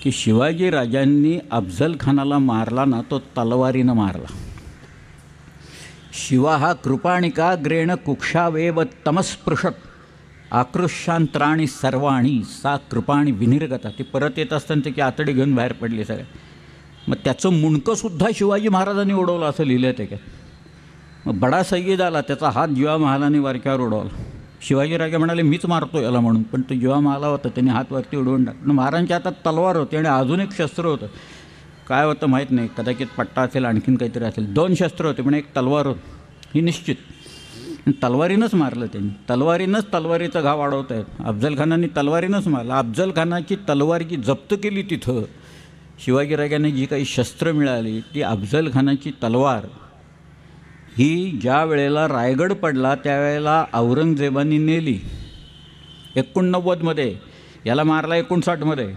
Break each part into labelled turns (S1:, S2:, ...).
S1: की शिवाजी राजांनी अफजल खानाला मारला ना, तो तलवारीनं मारला. शिवा हा कृपाणिकाग्रेण कुक्षावेव तमस्पृशत आकृष्यांत्राणी सर्वाणी सा कृपाणी विनिर्गता. ती परत येत असताना की आतडी घेऊन बाहेर पडली सगळे. मग त्याचं मुंडकंसुद्धा शिवाजी महाराजांनी उडवलं असं लिहिलं आहे त्याच्यात. मग बडा सय्यद आला, त्याचा हात जिवा महालाने वरच्यावर उडवला. शिवाजीराजे म्हणाले मीच मारतो याला म्हणून, पण तो जिवा महाला होता, त्यांनी हात वरती उडवून टाकला. महाराजांच्या हातात तलवार होती आणि अजून एक शस्त्र होतं. काय होतं माहीत नाही, कदाचित पट्टा असेल, आणखीन काहीतरी असेल. 2 शस्त्र होते पण एक तलवार होती, ही निश्चित. तलवारीनंच मारलं त्यांनी. तलवारीनंच तलवारीचा घाव वाढवता येत. अफजल खानांनी तलवारीनंच मारलं. अफजल खानाची तलवार जी जप्त केली तिथं, शिवाजीराजांनी जी काही शस्त्र मिळाली ती अफजल खानाची तलवार ही ज्या वेळेला रायगड पडला त्यावेळेला औरंगजेबाने नेली 89मध्ये, याला मारला 59मध्ये.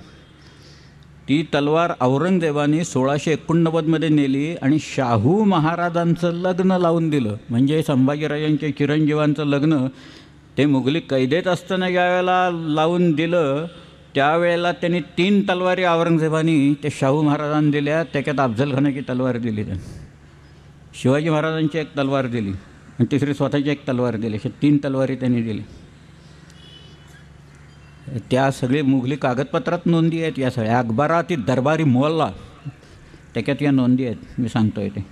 S1: ती तलवार औरंगजेबाने 1689मध्ये नेली आणि शाहू महाराजांचं लग्न लावून दिलं. म्हणजे संभाजीराजांच्या चिरंजीवांचं लग्न ते मुघली कैदेत असताना ज्यावेळेला लावून दिलं त्यावेळेला त्यांनी 3 तलवारी औरंगजेबाने त्या शाहू महाराजांना दिल्या. त्याच्यात अफजल खानाची तलवार दिली त्यांनी, शिवाजी महाराजांची एक तलवार दिली आणि तिसरी स्वतःची एक तलवार दिली. अशा 3 तलवारी त्यांनी दिली. त्या सगळे मुघली कागदपत्रात नोंदी आहेत या सगळ्या. अकबराती दरबारी मोहल्ला त्याच्यात या नोंदी आहेत, मी सांगतो आहे ते.